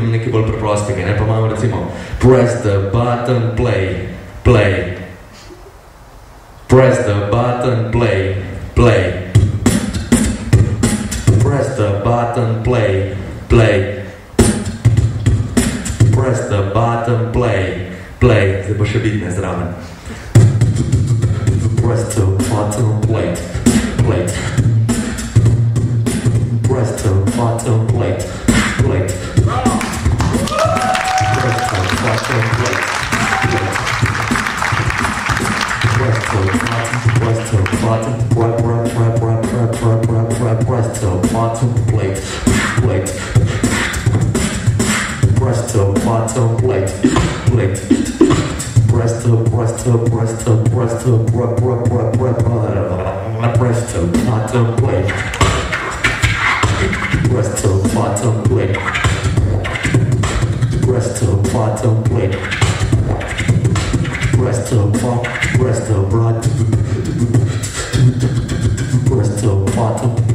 Nekaj bolj preprostega, ne, pa imamo recimo press the button, play, play. Press the button, play, play. Press the button, play, play. Press the button, play, play. Zdaj bo še bitne zraven. Press the button, plate, plate. Press the button, plate, plate. Press the button, plate, plate. Press the button, press the button, plate, plate. Press the button, plate, plate. Press the button, plate. Press the button, plate. Press the button, plate. Press the button, press the button.